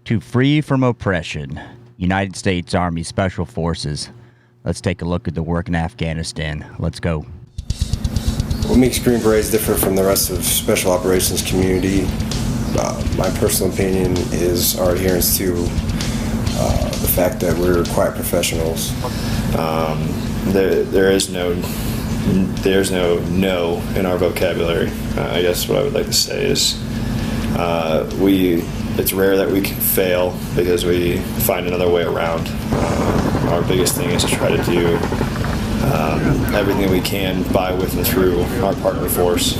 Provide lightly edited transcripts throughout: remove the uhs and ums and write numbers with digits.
To free from oppression, United States Army Special Forces. Let's take a look at the work in Afghanistan. Let's go. What makes Green Berets different from the rest of Special Operations community, my personal opinion, is our adherence to the fact that we're quiet professionals. There's no no in our vocabulary. I guess what I would like to say is it's rare that we can fail because we find another way around. Our biggest thing is to try to do everything we can by, with, and through our partner force.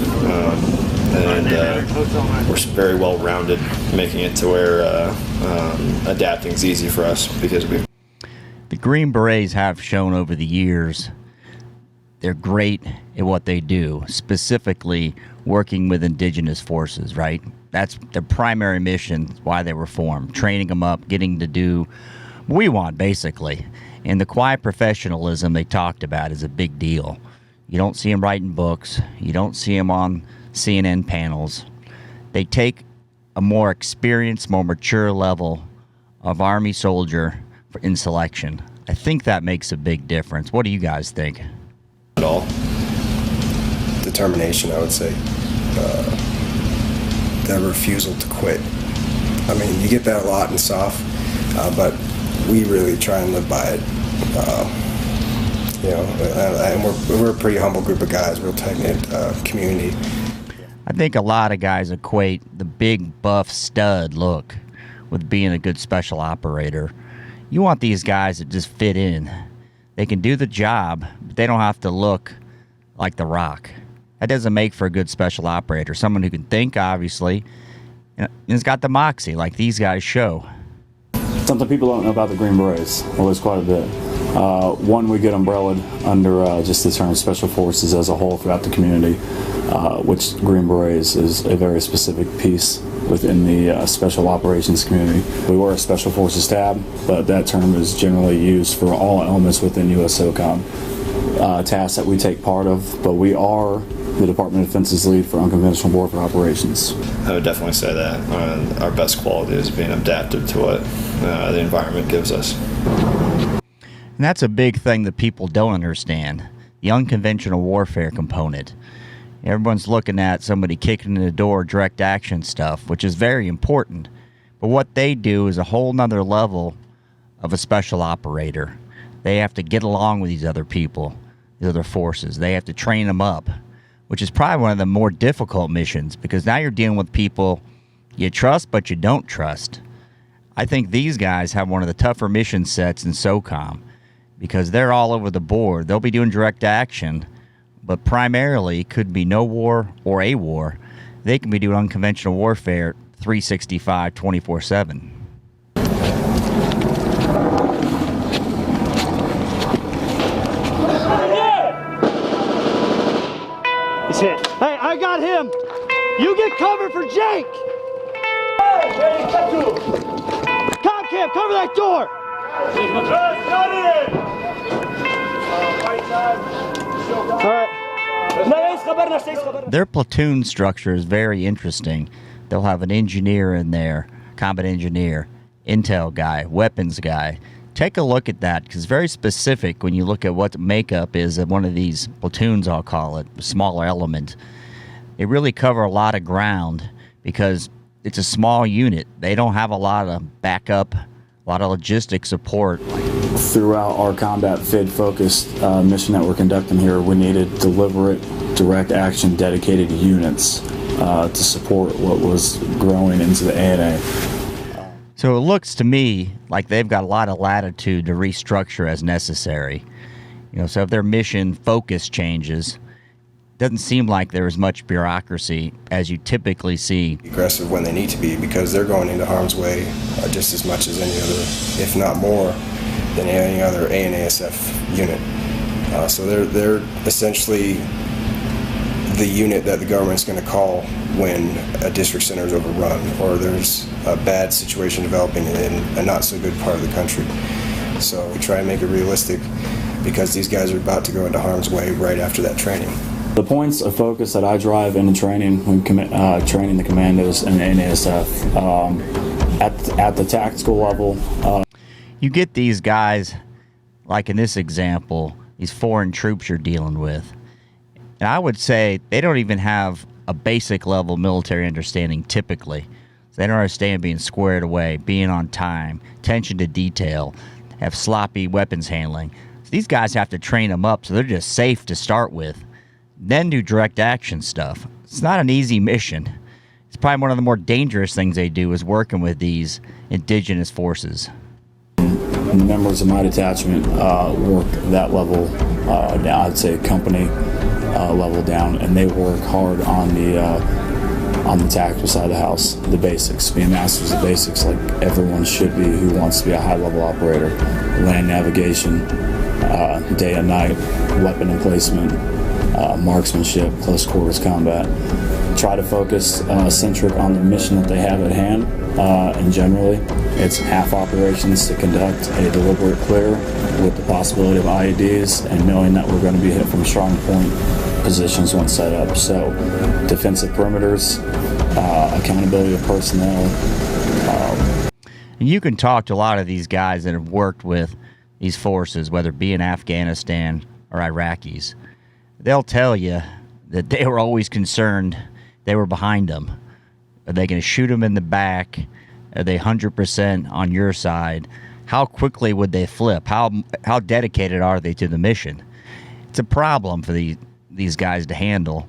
And we're very well rounded, making it to where adapting is easy for us because we. The Green Berets have shown over the years they're great at what they do, specifically working with indigenous forces, right? That's their primary mission, why they were formed, training them up, getting to do what we want, basically. And the quiet professionalism they talked about is a big deal. You don't see them writing books. You don't see them on CNN panels. They take a more experienced, more mature level of Army soldier in selection. I think that makes a big difference. What do you guys think? At all. Determination, I would say. The refusal to quit. I mean, you get that a lot in SOF, but we really try and live by it. And we're a pretty humble group of guys, real tight-knit community. I think a lot of guys equate the big buff stud look with being a good special operator. You want these guys that just fit in. They can do the job, but they don't have to look like The Rock. That doesn't make for a good special operator. Someone who can think, obviously, and has got the moxie like these guys show. Something people don't know about the Green Berets, well, there's quite a bit. One, we get umbrellaed under just the term Special Forces as a whole throughout the community, which Green Berets is a very specific piece within the Special Operations community. We wear a Special Forces tab, but that term is generally used for all elements within U.S. SOCOM. Tasks that we take part of, but we are the Department of Defense's lead for unconventional warfare operations. I would definitely say that our best quality is being adaptive to what the environment gives us. And that's a big thing that people don't understand, the unconventional warfare component. Everyone's looking at somebody kicking in the door, direct action stuff, which is very important. But what they do is a whole nother level of a special operator. They have to get along with these other people, these other forces. They have to train them up, which is probably one of the more difficult missions because now you're dealing with people you trust but you don't trust. I think these guys have one of the tougher mission sets in SOCOM because they're all over the board. They'll be doing direct action, but primarily could be no war or a war. They can be doing unconventional warfare 365, 24/7. He's hit. Hey, I got him! You get cover for Jake! Comcam, cover that door! Alright. Their platoon structure is very interesting. They'll have an engineer in there, combat engineer, intel guy, weapons guy. Take a look at that because it's very specific when you look at what the makeup is of one of these platoons, I'll call it, a smaller element. They really cover a lot of ground because it's a small unit. They don't have a lot of backup, a lot of logistic support. Throughout our combat FID-focused mission that we're conducting here, we needed deliberate, direct action, dedicated units to support what was growing into the ANA. So it looks to me like they've got a lot of latitude to restructure as necessary. So if their mission focus changes, doesn't seem like there is much bureaucracy as you typically see. Aggressive when they need to be because they're going into harm's way just as much as any other, if not more, than any other ANASF unit. So they're essentially the unit that the government's going to call when a district center is overrun or there's a bad situation developing in a not so good part of the country. So we try and make it realistic because these guys are about to go into harm's way right after that training. The points of focus that I drive into training when training the commandos and the NASF, at the tactical level. You get these guys, like in this example, these foreign troops you're dealing with. And I would say they don't even have a basic level military understanding typically. So they don't understand being squared away, being on time, attention to detail, have sloppy weapons handling. So these guys have to train them up so they're just safe to start with, then do direct action stuff. It's not an easy mission. It's probably one of the more dangerous things they do is working with these indigenous forces. The members of my detachment work that level down, I'd say company level down, and they work hard on the tactical side of the house, the basics, being masters of basics like everyone should be who wants to be a high-level operator. Land navigation, day and night, weapon emplacement, marksmanship, close quarters combat. Try to focus centric on the mission that they have at hand, and generally it's half operations to conduct a deliberate clear with the possibility of IEDs and knowing that we're going to be hit from strong point positions once set up. So defensive perimeters, accountability of personnel. And you can talk to a lot of these guys that have worked with these forces, whether it be in Afghanistan or Iraqis. They'll tell you that they were always concerned they were behind them. Are they going to shoot them in the back? Are they 100% on your side? How quickly would they flip? How dedicated are they to the mission? It's a problem for these guys to handle,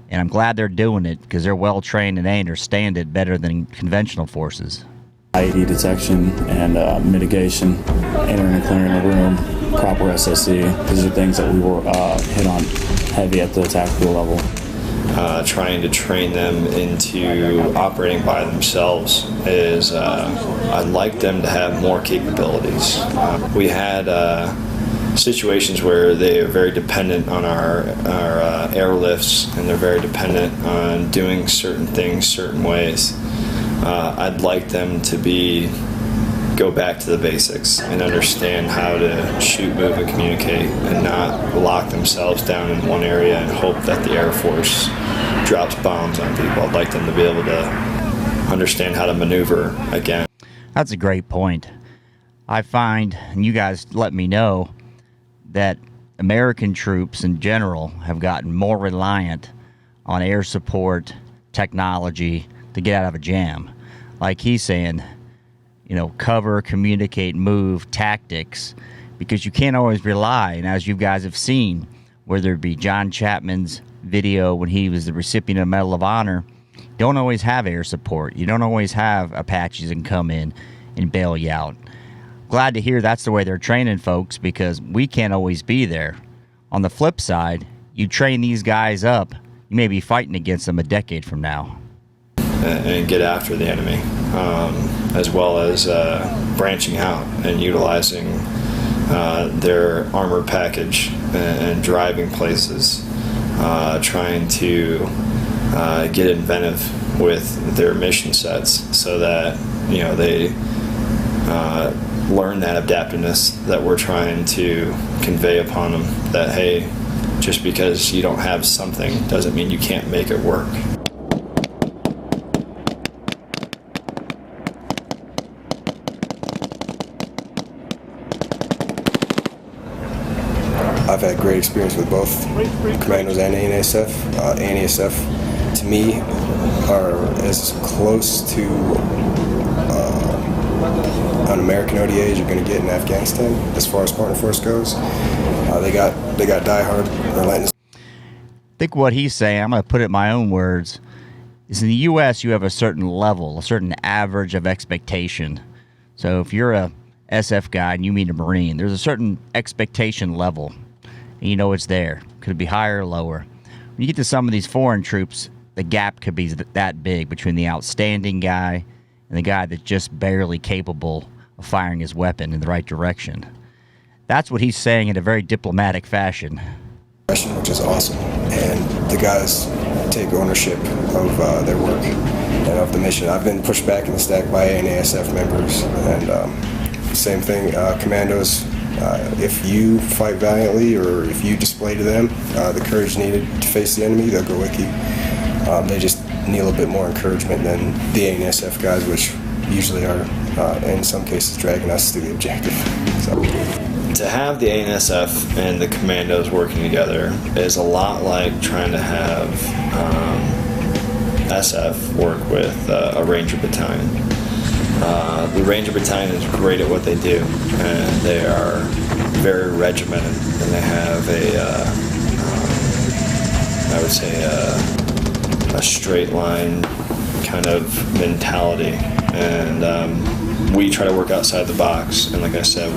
and I'm glad they're doing it because they're well trained and they understand it better than conventional forces. IED detection and mitigation, entering and clearing the room, proper SSE. These are things that we were hit on heavy at the tactical level. Trying to train them into operating by themselves is I'd like them to have more capabilities. We had situations where they are very dependent on our airlifts, and they're very dependent on doing certain things certain ways. I'd like them to go back to the basics and understand how to shoot, move, and communicate, and not lock themselves down in one area and hope that the Air Force drops bombs on people. I'd like them to be able to understand how to maneuver again. That's a great point. I find, and you guys let me know, that American troops in general have gotten more reliant on air support, technology to get out of a jam. Like he's saying, cover, communicate, move, tactics, because you can't always rely. And as you guys have seen, whether it be John Chapman's video when he was the recipient of Medal of Honor, you don't always have air support. You don't always have Apaches and come in and bail you out. Glad to hear that's the way they're training folks, because we can't always be there. On the flip side, you train these guys up, you may be fighting against them a decade from now. And get after the enemy, as well as branching out and utilizing their armor package and driving places, trying to get inventive with their mission sets so that they learn that adaptiveness that we're trying to convey upon them, that hey, just because you don't have something doesn't mean you can't make it work. I've had great experience with both commandos and ANASF. ANASF, to me, are as close to an American ODA as you're going to get in Afghanistan as far as partner force goes. They got diehard relentless. I think what he's saying, I'm going to put it in my own words, is in the U.S. you have a certain level, a certain average of expectation. So if you're a SF guy and you meet a Marine, there's a certain expectation level. And it's there. Could it be higher or lower? When you get to some of these foreign troops, the gap could be that big between the outstanding guy and the guy that's just barely capable of firing his weapon in the right direction. That's what he's saying in a very diplomatic fashion. Which is awesome. And the guys take ownership of their work and of the mission. I've been pushed back in the stack by ANASF members, and same thing, commandos. If you fight valiantly, or if you display to them the courage needed to face the enemy, they'll go with you. They just need a little bit more encouragement than the ANSF guys, which usually are, in some cases, dragging us to the objective. So. To have the ANSF and the commandos working together is a lot like trying to have SF work with a Ranger battalion. The Ranger battalion is great at what they do, and they are very regimented, and they have I would say a straight line kind of mentality, and we try to work outside the box. And like I said,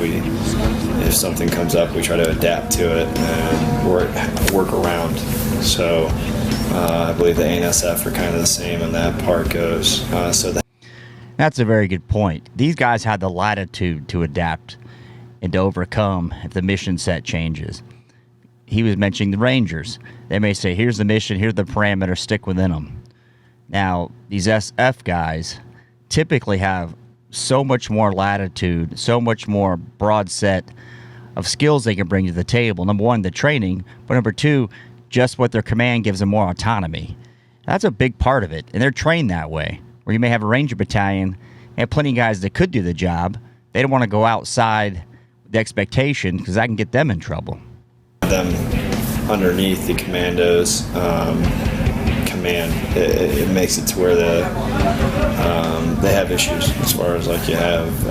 if something comes up, we try to adapt to it and work around. So I believe the ANSF are kind of the same in that part goes. That's a very good point. These guys had the latitude to adapt and to overcome if the mission set changes. He was mentioning the Rangers. They may say, here's the mission, here's the parameter, stick within them. Now, these SF guys typically have so much more latitude, so much more broad set of skills they can bring to the table. Number one, the training, but number two, just what their command gives them more autonomy. That's a big part of it, and they're trained that way. Where you may have a Ranger battalion and have plenty of guys that could do the job. They don't want to go outside the expectation because that can get them in trouble. Them underneath the commandos command, it makes it to where they have issues as far as like you have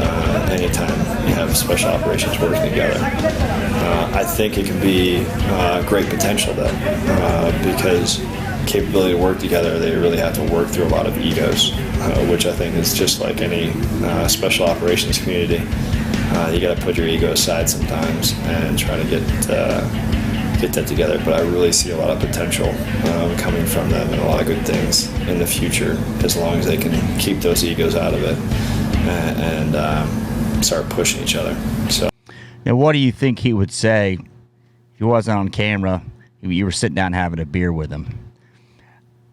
anytime you have special operations working together. I think it can be great potential though, because capability to work together, they really have to work through a lot of egos, which I think is just like any special operations community. You got to put your ego aside sometimes and try to get that together. But I really see a lot of potential coming from them and a lot of good things in the future, as long as they can keep those egos out of it and start pushing each other. So, now, what do you think he would say if he wasn't on camera? You were sitting down having a beer with him.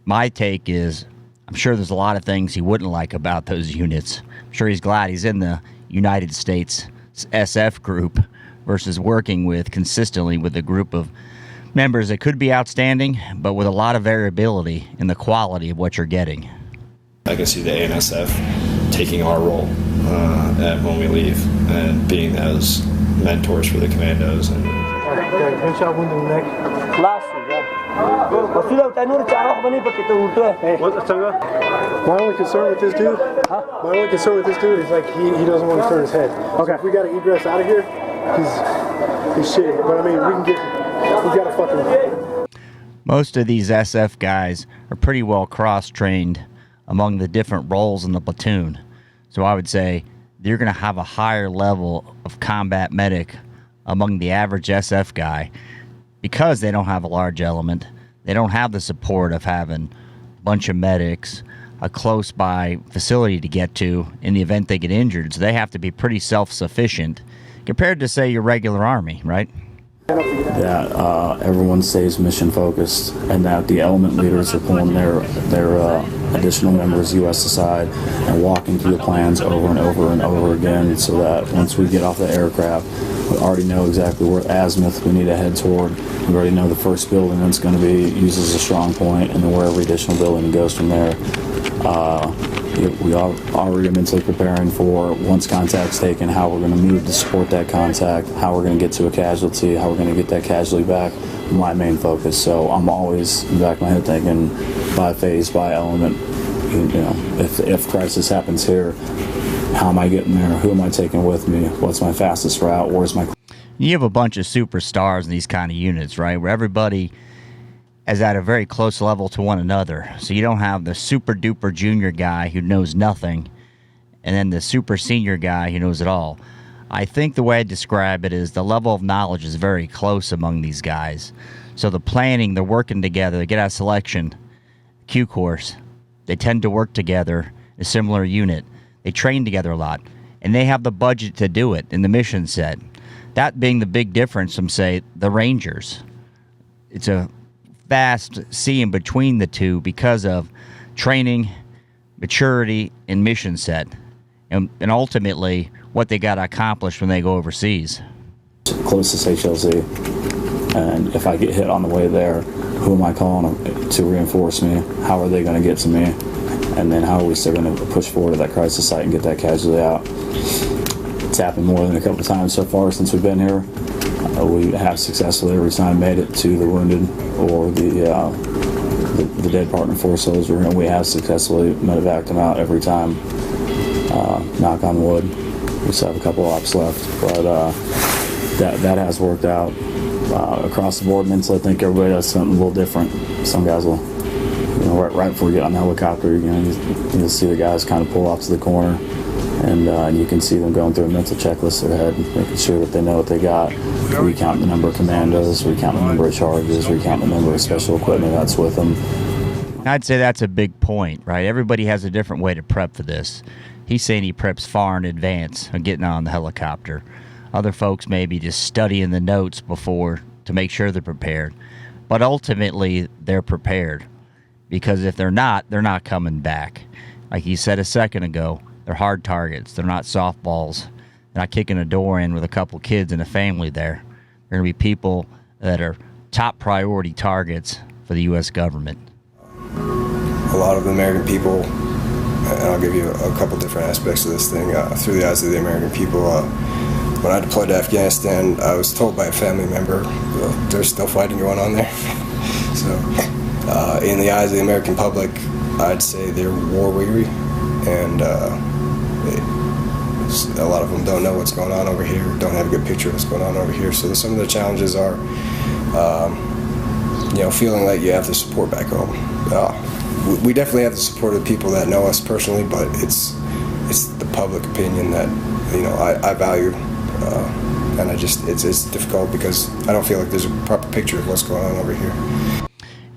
My take is, I'm sure there's a lot of things he wouldn't like about those units. I'm sure he's glad he's in the United States SF group versus working consistently with a group of members that could be outstanding, but with a lot of variability in the quality of what you're getting. I can see the ANSF taking our role when we leave and being those mentors for the commandos. And gunshot wound in the neck. Last My only concern with this dude, is like he doesn't want to turn his head. Okay. So if we got to egress out of here, he's shitting. But I mean, we got to fucking. Most of these SF guys are pretty well cross-trained among the different roles in the platoon. So I would say you're going to have a higher level of combat medic among the average SF guy because they don't have a large element. They don't have the support of having a bunch of medics, a close-by facility to get to in the event they get injured. So they have to be pretty self-sufficient compared to, say, your regular army, right? That everyone stays mission focused, and that the element leaders are pulling their additional members U.S. aside and walking through the plans over and over and over again, so that once we get off the aircraft, we already know exactly where azimuth we need to head toward. We already know the first building that's going to be used as a strong point, and then where every additional building goes from there. We are already mentally preparing for, once contact's taken, how we're going to move to support that contact, how we're going to get to a casualty, how we're going to get that casualty back. My main focus. So I'm always in the back of my head thinking, by phase, by element, if crisis happens here, how am I getting there? Who am I taking with me? What's my fastest route? Where's my... You have a bunch of superstars in these kind of units, right, where everybody is at a very close level to one another. So you don't have the super duper junior guy who knows nothing and then the super senior guy who knows it all. I think the way I describe it is the level of knowledge is very close among these guys. So the planning, they're working together, they get out of selection, Q course, they tend to work together, a similar unit. They train together a lot, and they have the budget to do it in the mission set. That being the big difference from, say, the Rangers. It's a vast sea in between the two because of training, maturity, and mission set, and ultimately what they got to accomplish when they go overseas. Closest HLZ, and if I get hit on the way there, who am I calling to reinforce me? How are they going to get to me? and then how are we still going to push forward to that crisis site and get that casualty out. It's happened more than a couple of times so far since we've been here. We have successfully every time made it to the wounded or the dead partner force soldier, and we have successfully medevaced them out every time. Knock on wood. We still have a couple ops left, but that has worked out. Across the board, mentally, I think everybody does something a little different. Some guys will, right before you get on the helicopter, you'll see the guys kind of pull off to the corner, and you can see them going through a mental checklist in their head, making sure that they know what they got, recount the number of commandos, recount the number of charges, recount the number of special equipment that's with them. I'd say that's a big point, right? Everybody has a different way to prep for this. He's saying he preps far in advance of getting on the helicopter. Other folks maybe just studying the notes before to make sure they're prepared. But ultimately, they're prepared. Because if they're not coming back. Like he said a second ago, they're hard targets. They're not softballs. They're not kicking a door in with a couple kids and a family there. They're going to be people that are top priority targets for the U.S. government. A lot of the American people, and I'll give you a couple different aspects of this thing, through the eyes of the American people. When I deployed to Afghanistan, I was told by a family member, there's still fighting going on there. So, in the eyes of the American public, I'd say they're war-weary, and a lot of them don't know what's going on over here, don't have a good picture of what's going on over here. So some of the challenges are, feeling like you have the support back home. We definitely have the support of the people that know us personally, but it's the public opinion that I value, and it's difficult because I don't feel like there's a proper picture of what's going on over here.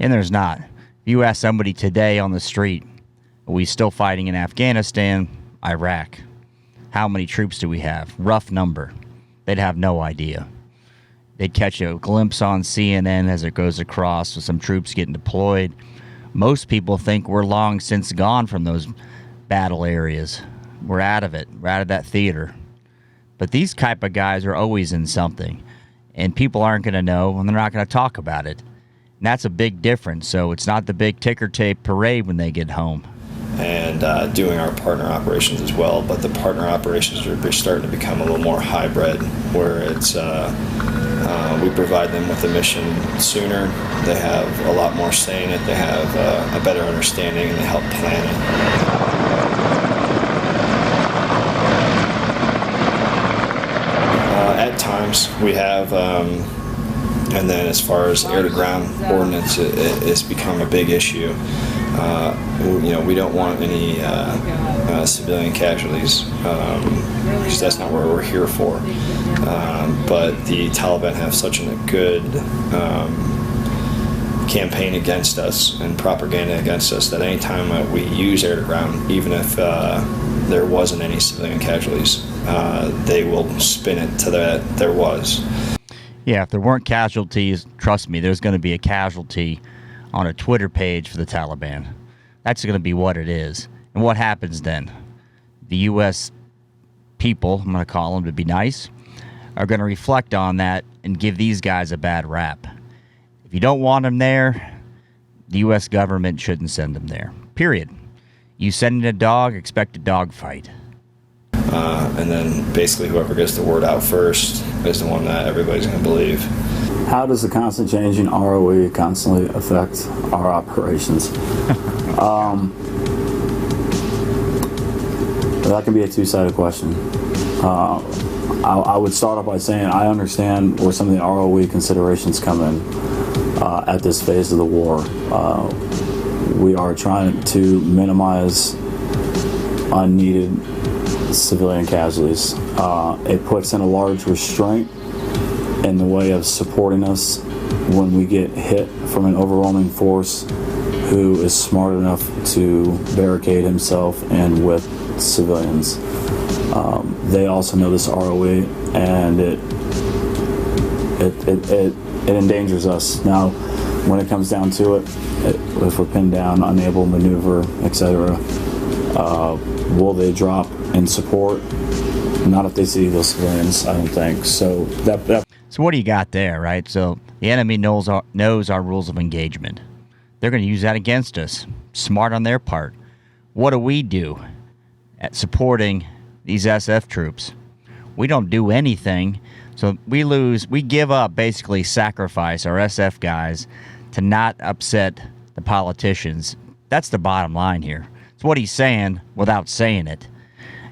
And there's not. You ask somebody today on the street, are we still fighting in Afghanistan, Iraq? How many troops do we have? Rough number. They'd have no idea. They'd catch a glimpse on CNN as it goes across with some troops getting deployed. Most people think we're long since gone from those battle areas. We're out of it. We're out of that theater. But these type of guys are always in something. And people aren't going to know, and they're not going to talk about it. And that's a big difference. So it's not the big ticker tape parade when they get home. And doing our partner operations as well. But the partner operations are starting to become a little more hybrid, where it's we provide them with a mission sooner. They have a lot more say in it. They have a better understanding, and they help plan it. At times we have, and then as far as air-to-ground ordnance, it's become a big issue. We don't want any civilian casualties, because that's not what we're here for. But the Taliban have such a good campaign against us and propaganda against us that any time that we use air-to-ground, even if there wasn't any civilian casualties, they will spin it to that there was. Yeah, if there weren't casualties, trust me, there's going to be a casualty on a Twitter page for the Taliban. That's going to be what it is. And what happens then? The U.S. people, I'm going to call them to be nice, are going to reflect on that and give these guys a bad rap. If you don't want them there, the U.S. government shouldn't send them there. Period. You send in a dog, expect a dog fight. And then basically whoever gets the word out first is the one that everybody's going to believe. How does the constant changing ROE constantly affect our operations? That can be a two-sided question. I would start off by saying I understand where some of the ROE considerations come in at this phase of the war. We are trying to minimize unneeded civilian casualties. It puts in a large restraint in the way of supporting us when we get hit from an overwhelming force who is smart enough to barricade himself in with civilians. They also know this ROE, and it endangers us. Now, when it comes down to it, if we're pinned down, unable to maneuver, etc., will they drop in support? Not if they see those civilians, I don't think. So So what do you got there, right? So the enemy knows our rules of engagement. They're going to use that against us. Smart on their part. What do we do at supporting these SF troops? We don't do anything. So we give up, basically sacrifice our SF guys to not upset the politicians. That's the bottom line here. It's what he's saying without saying it.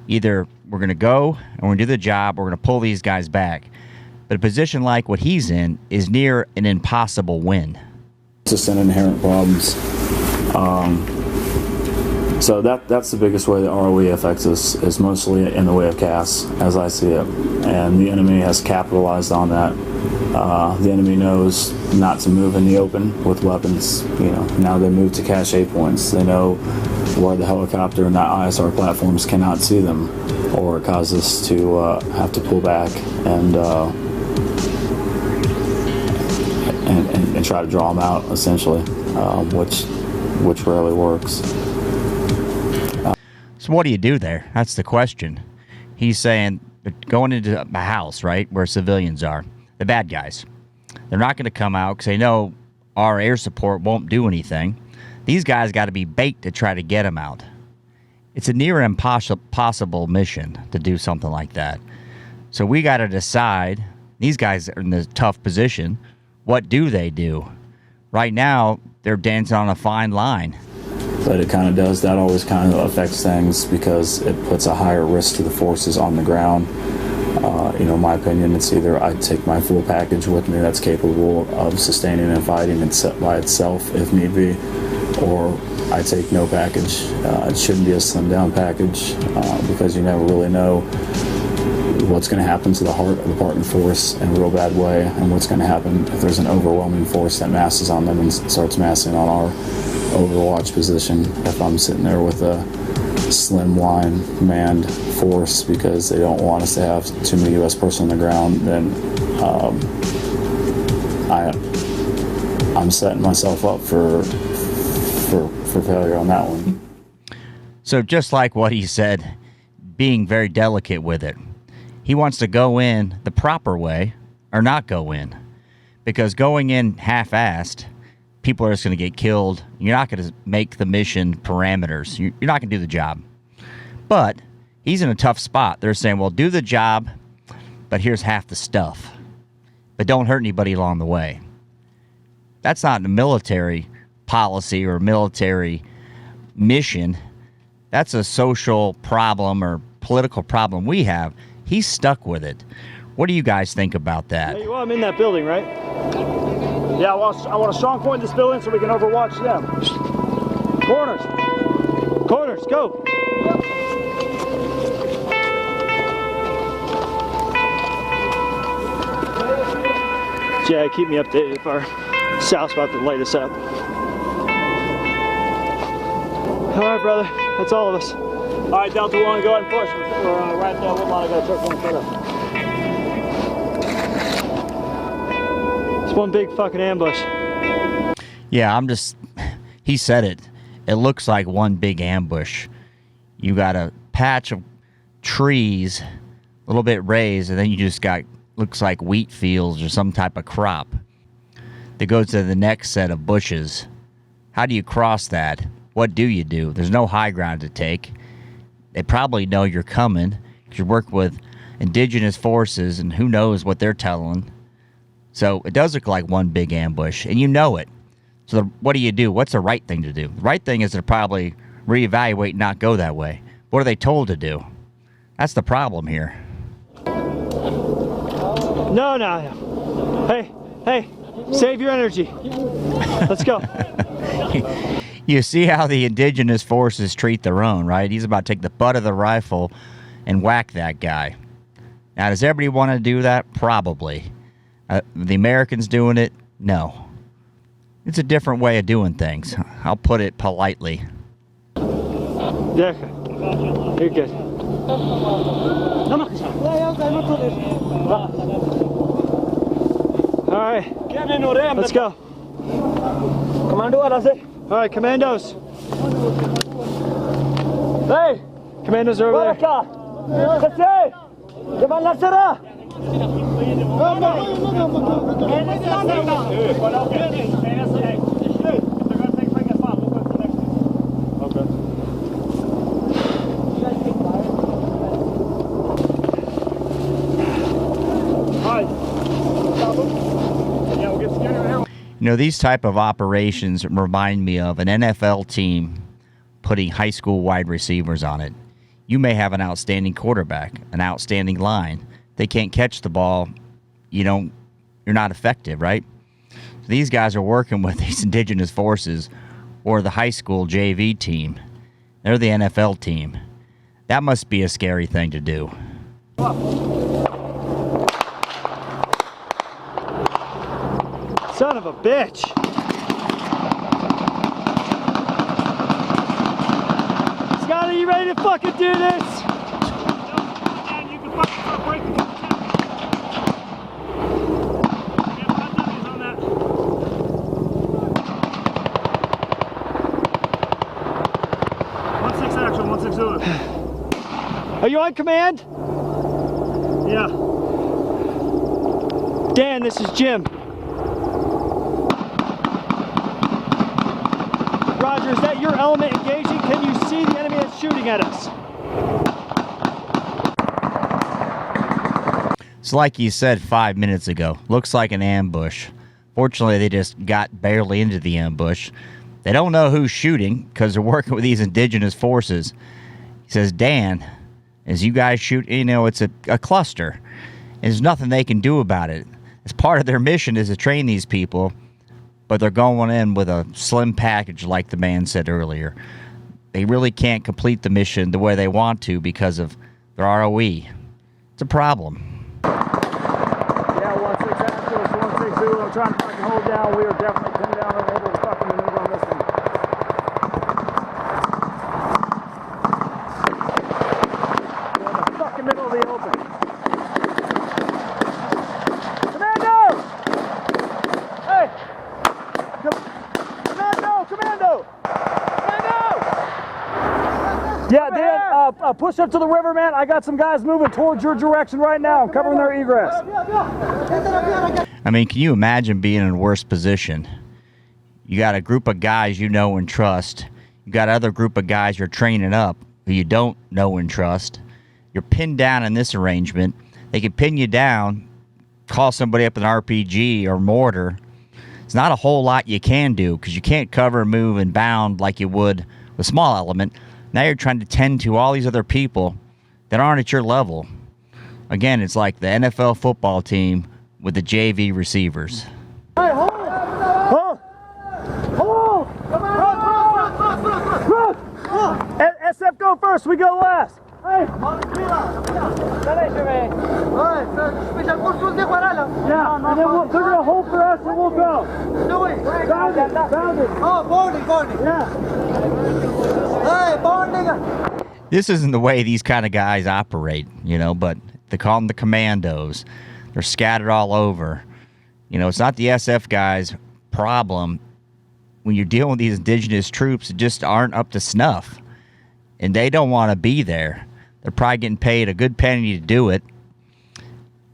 Either we're going to go and we're going to do the job, or we're going to pull these guys back. But a position like what he's in is near an impossible win. Just an inherent problems. So that's the biggest way the ROE affects us, is mostly in the way of CAS, as I see it. And the enemy has capitalized on that. The enemy knows not to move in the open with weapons. Now they move to cache points. They know where the helicopter and that ISR platforms cannot see them, or it causes us to have to pull back and try to draw them out, essentially, which rarely works. So what do you do there? That's the question. He's saying they're going into a house, right, where civilians are, the bad guys. They're not going to come out because they know our air support won't do anything. These guys got to be baked to try to get them out. It's a near impossible mission to do something like that. So we got to decide. These guys are in this tough position. What do they do? Right now, they're dancing on a fine line. But it kind of does. That always kind of affects things because it puts a higher risk to the forces on the ground. In my opinion, it's either I take my full package with me that's capable of sustaining and fighting by itself if need be, or I take no package. It shouldn't be a slimmed down package because you never really know what's going to happen to the heart of the partner force in a real bad way, and what's going to happen if there's an overwhelming force that masses on them and starts massing on our overwatch position. If I'm sitting there with a slim line manned force because they don't want us to have too many U.S. personnel on the ground, then I'm setting myself up for failure on that one. So just like what he said, being very delicate with it. He wants to go in the proper way or not go in. Because going in half-assed, people are just going to get killed. You're not going to make the mission parameters. You're not going to do the job. But he's in a tough spot. They're saying, well, do the job, but here's half the stuff. But don't hurt anybody along the way. That's not a military policy or military mission. That's a social problem or political problem we have. He's stuck with it. What do you guys think about that? Hey, well, I'm in that building, right? Yeah, well, I want a strong point in this building so we can overwatch them. Corners. Corners, go. Yeah, keep me updated if our South's about to light us up. All right, brother. That's all of us. All right, Delta 1, go ahead and push. We're right there. Woodlawn, I got a truck going further. It's one big fucking ambush. Yeah, he said it. It looks like one big ambush. You got a patch of trees, a little bit raised, and then you just got, looks like wheat fields or some type of crop that goes to the next set of bushes. How do you cross that? What do you do? There's no high ground to take. They probably know you're coming because you work with indigenous forces, and who knows what they're telling. So it does look like one big ambush, and you know it. So what do you do? What's the right thing to do? The right thing is to probably reevaluate and not go that way. What are they told to do? That's the problem here. No. Hey, save your energy. Let's go. You see how the indigenous forces treat their own, right? He's about to take the butt of the rifle and whack that guy. Now, does everybody want to do that? Probably. The Americans doing it? No. It's a different way of doing things. I'll put it politely. Yeah, you're good. All right, let's go. All right, commandos. Hey, commandos are over there. You know, these type of operations remind me of an NFL team putting high school wide receivers on it. You may have an outstanding quarterback, an outstanding line. They can't catch the ball. You're not effective, right? So these guys are working with these indigenous forces or the high school JV team. They're the NFL team. That must be a scary thing to do. Son of a bitch. Scotty, you ready to fucking do this? And you can fucking start breaking the on that. 1-6 action, 1-6 Zulu. Are you on command? Yeah. Dan, this is Jim. Roger, is that your element engaging? Can you see the enemy that's shooting at us? It's like you said 5 minutes ago. Looks like an ambush. Fortunately, they just got barely into the ambush. They don't know who's shooting because they're working with these indigenous forces. He says, Dan, as you guys shoot, it's a cluster. And there's nothing they can do about it. As part of their mission is to train these people, but they're going in with a slim package, like the man said earlier. They really can't complete the mission the way they want to because of their ROE. It's a problem. Yeah, 1-6 Astros, 1-6 Zulu. I'm trying to fucking hold down. We are definitely coming down and able to fucking maneuver on this one. We're in the fucking middle of the open. Commando! Hey! Commando! Yeah, Dan, push up to the river, man. I got some guys moving towards your direction right now. I'm covering their egress. I mean, can you imagine being in a worse position? You got a group of guys you know and trust. You got another group of guys you're training up who you don't know and trust. You're pinned down in this arrangement. They can pin you down, call somebody up with an RPG or mortar. It's not a whole lot you can do because you can't cover, move, and bound like you would with small element. Now you're trying to tend to all these other people that aren't at your level. Again, it's like the NFL football team with the JV receivers. Hey, hold! Hold! Hold! SF go first, we go last. Hey! Yeah, and then they're going to hold for us and we'll go. Found it. Oh, boarding. Yeah. Hey, boarding. This isn't the way these kind of guys operate, but they call them the commandos. They're scattered all over. It's not the SF guys' problem. When you're dealing with these indigenous troops that just aren't up to snuff, and they don't want to be there. They're probably getting paid a good penny to do it.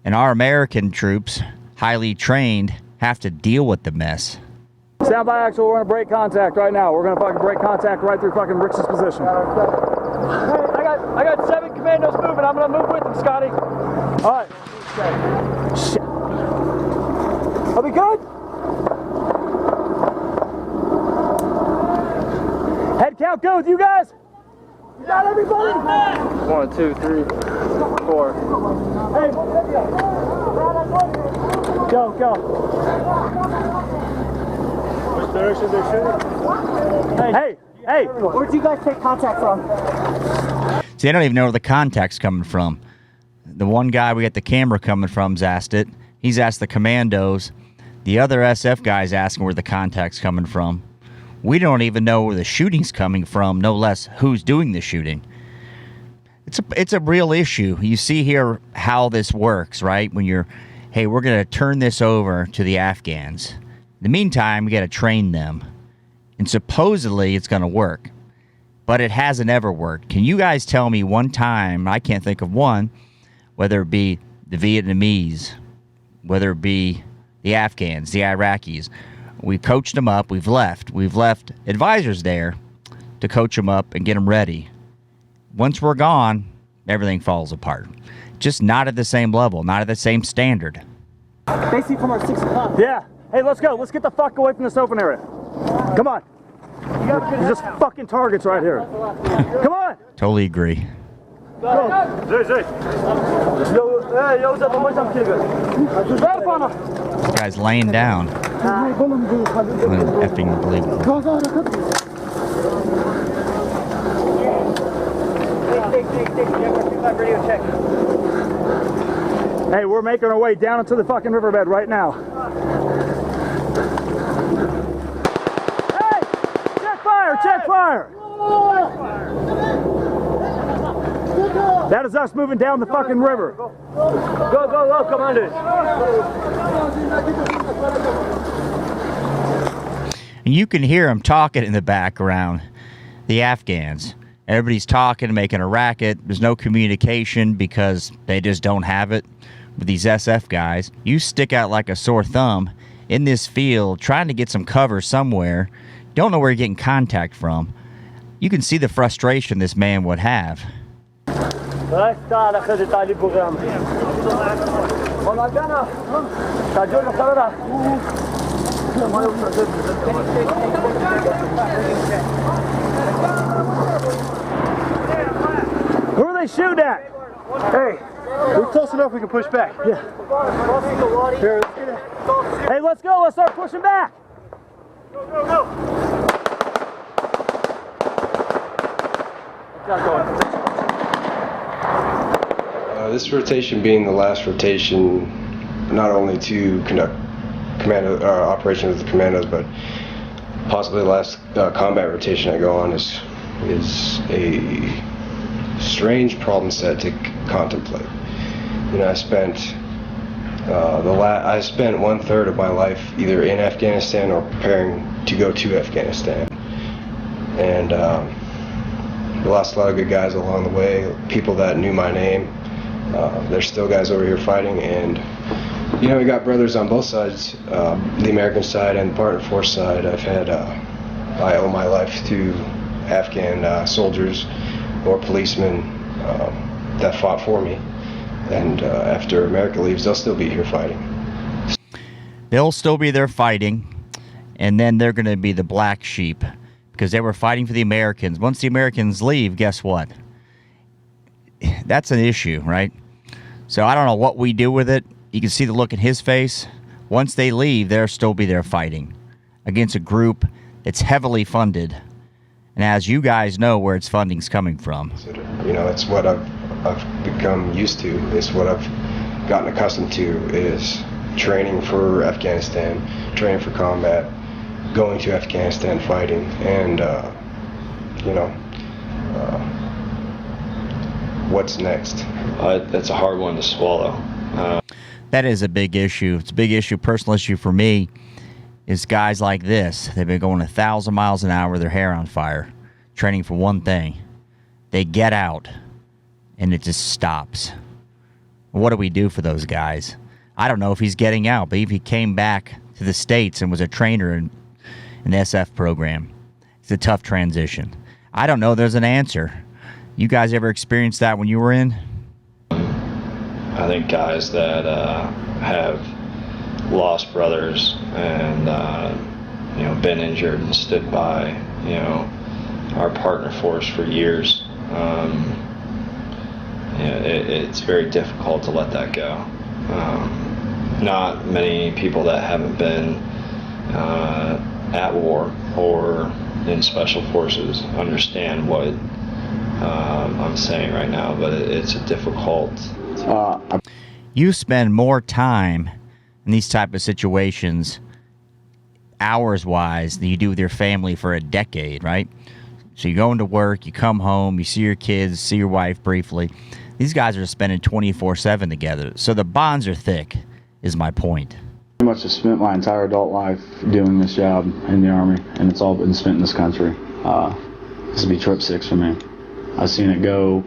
And our American troops, highly trained, have to deal with the mess. Stand by, Axel. We're going to break contact right now. We're going to fucking break contact right through fucking Rick's position. Hey, I got 7 commandos moving. I'm going to move with them, Scotty. All right. Shit. Are we good? Head count go with you guys. You got everybody? 1, 2, 3, 4. Hey. Go. Which direction they're shooting? Hey. Where'd you guys take contact from? See, I don't even know where the contact's coming from. The one guy we got the camera coming from's asked it. He's asked the commandos. The other SF guy's asking where the contact's coming from. We don't even know where the shooting's coming from, no less who's doing the shooting. It's a real issue. You see here how this works, right? When we're going to turn this over to the Afghans. In the meantime, we got to train them. And supposedly it's going to work. But it hasn't ever worked. Can you guys tell me one time, I can't think of one, whether it be the Vietnamese, whether it be the Afghans, the Iraqis. We coached them up. We've left advisors there to coach them up and get them ready. Once we're gone, everything falls apart. Just not at the same level, not at the same standard. Basically from our 6 o'clock. Yeah. Hey, let's go. Let's get the fuck away from this open area. Come on. There's just fucking targets right here. Come on. Totally agree. This guy's laying down. Effing unbelievable. Hey, we're making our way down into the fucking riverbed right now. Hey! Check fire! Check fire! That is us moving down the fucking river. Go, commanders. And you can hear them talking in the background, the Afghans. Everybody's talking, making a racket. There's no communication because they just don't have it with these SF guys. You stick out like a sore thumb in this field trying to get some cover somewhere. Don't know where you're getting contact from. You can see the frustration this man would have. Who are they shooting at? Hey, we're close enough we can push back. Yeah. Here, Hey, let's go. Let's start pushing back. Go. This rotation being the last rotation, not only to conduct commando operations with the commandos, but possibly the last combat rotation I go on is a strange problem set to contemplate. You know, I spent 1/3 of my life either in Afghanistan or preparing to go to Afghanistan, and we lost a lot of good guys along the way. People that knew my name. There's still guys over here fighting, and you know, we got brothers on both sides, the American side and the partner force side. I owe my life to Afghan soldiers or policemen that fought for me, and after America leaves, they'll still be here fighting. They'll still be there fighting, and then they're going to be the black sheep because they were fighting for the Americans. Once the Americans leave, guess what? That's an issue, right? So I don't know what we do with it. You can see the look in his face. Once they leave, they'll still be there fighting against a group that's heavily funded. And as you guys know where its funding's coming from. You know, it's what I've become used to. It's what I've gotten accustomed to is training for Afghanistan, training for combat, going to Afghanistan fighting, and, you know, what's next? That's a hard one to swallow. That is a big issue. It's a big issue, personal issue for me, is guys like this. They've been going 1,000 miles an hour with their hair on fire, training for one thing. They get out, and it just stops. What do we do for those guys? I don't know if he's getting out, but if he came back to the States and was a trainer in an SF program, it's a tough transition. I don't know there's an answer. You guys ever experienced that when you were in? I think guys that have lost brothers and you know, been injured and stood by, you know, our partner force for years. You know, it's very difficult to let that go. Not many people that haven't been at war or in special forces understand what I'm saying right now, but it's a difficult. You spend more time in these type of situations, hours-wise, than you do with your family for a decade, right? So you go into work, you come home, you see your kids, see your wife briefly. These guys are spending 24/7 together, so the bonds are thick, is my point. Pretty much have spent my entire adult life doing this job in the Army, and it's all been spent in this country. This will be trip 6 for me. I've seen it go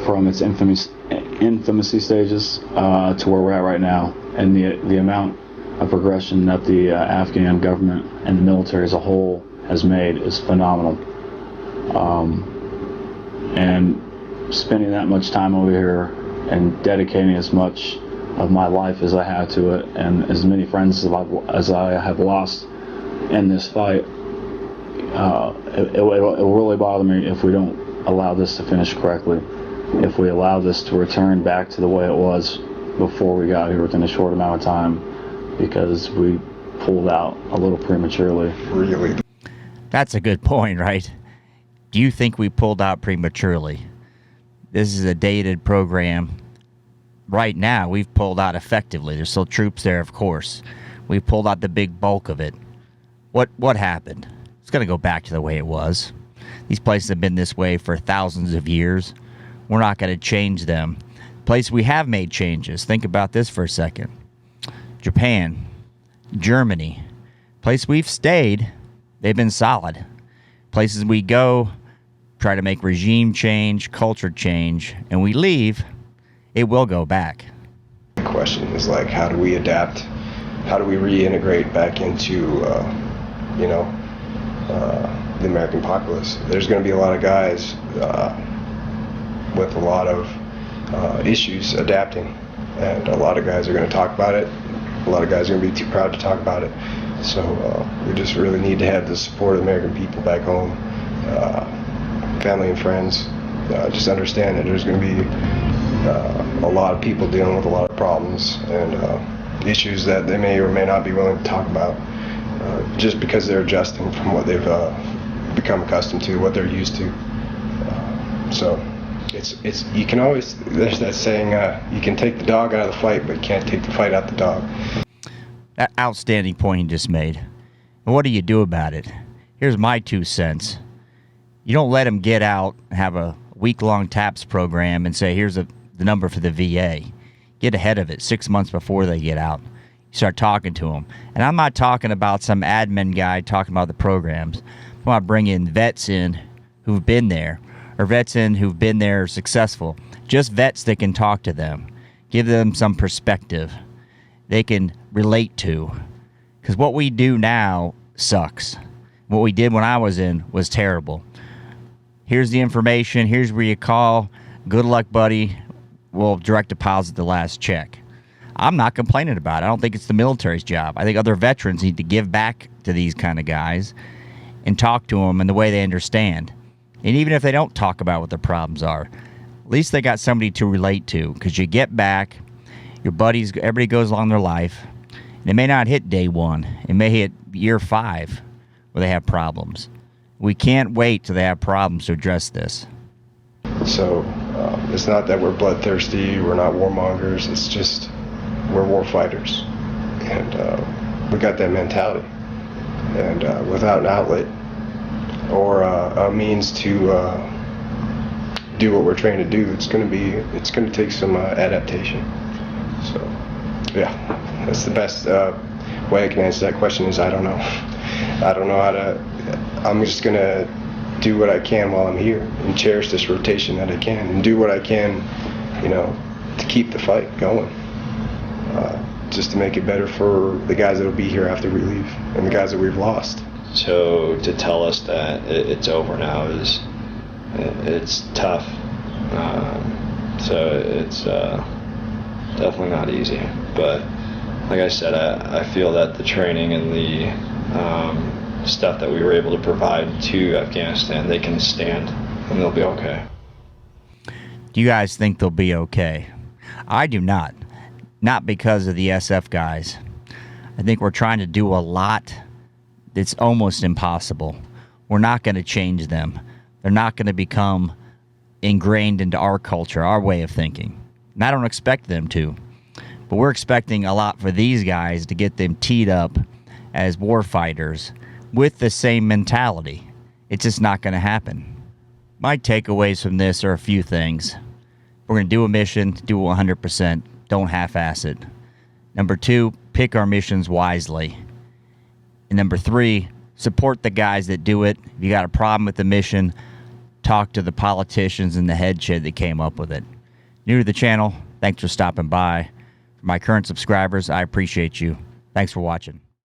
from its infamousy stages to where we're at right now, and the amount of progression that the Afghan government and the military as a whole has made is phenomenal. And spending that much time over here and dedicating as much of my life as I have to it, and as many friends as I have lost in this fight. It'll really bother me if we don't allow this to finish correctly. If we allow this to return back to the way it was before we got here within a short amount of time, because we pulled out a little prematurely. Really? That's a good point, right? Do you think we pulled out prematurely? This is a dated program. Right now, we've pulled out effectively. There's still troops there, of course. We pulled out the big bulk of it. What happened? It's going to go back to the way it was. These places have been this way for thousands of years. We're not going to change them. Places we have made changes. Think about this for a second. Japan, Germany, place we've stayed, they've been solid. Places we go, try to make regime change, culture change, and we leave, it will go back. The question is like, how do we adapt? How do we reintegrate back into, the American populace? There's going to be a lot of guys with a lot of issues adapting, and a lot of guys are going to talk about it. A lot of guys are going to be too proud to talk about it. So we just really need to have the support of the American people back home, family and friends. Just understand that there's going to be a lot of people dealing with a lot of problems and issues that they may or may not be willing to talk about, just because they're adjusting from what they've become accustomed to, what they're used to. So it's you can always, there's that saying, you can take the dog out of the fight, but you can't take the fight out the dog. That outstanding point he just made. And what do you do about it? Here's my 2 cents. You don't let them get out, have a week-long TAPS program, and say, here's the number for the VA. Get ahead of it 6 months before they get out. You start talking to them. And I'm not talking about some admin guy talking about the programs. I want to bring in vets in who've been there, or vets in who've been there successful. Just vets that can talk to them. Give them some perspective they can relate to. Because what we do now sucks. What we did when I was in was terrible. Here's the information. Here's where you call. Good luck, buddy. We'll direct deposit the last check. I'm not complaining about it. I don't think it's the military's job. I think other veterans need to give back to these kind of guys and talk to them in the way they understand. And even if they don't talk about what their problems are, at least they got somebody to relate to. Because you get back, your buddies, everybody goes along their life. And it may not hit day 1. It may hit year 5 where they have problems. We can't wait till they have problems to address this. So it's not that we're bloodthirsty, we're not warmongers, it's just we're war fighters. And we got that mentality. And without an outlet or a means to do what we're trained to do, it's going to take some adaptation. So yeah, that's the best way I can answer that question is I don't know. I don't know how to. I'm just going to do what I can while I'm here and cherish this rotation that I can and do what I can, to keep the fight going. Just to make it better for the guys that will be here after we leave and the guys that we've lost. So to tell us that it's over now it's tough. So it's definitely not easy. But like I said, I feel that the training and the stuff that we were able to provide to Afghanistan, they can stand and they'll be okay. Do you guys think they'll be okay? I do not. Not because of the SF guys. I think we're trying to do a lot that's almost impossible. We're not going to change them. They're not going to become ingrained into our culture, our way of thinking. And I don't expect them to. But we're expecting a lot for these guys to get them teed up as war fighters with the same mentality. It's just not going to happen. My takeaways from this are a few things. We're going to do a mission, do it 100%. Don't half-ass it. Number 2, pick our missions wisely. And number 3, support the guys that do it. If you got a problem with the mission, talk to the politicians and the headship that came up with it. New to the channel, thanks for stopping by. For my current subscribers, I appreciate you. Thanks for watching.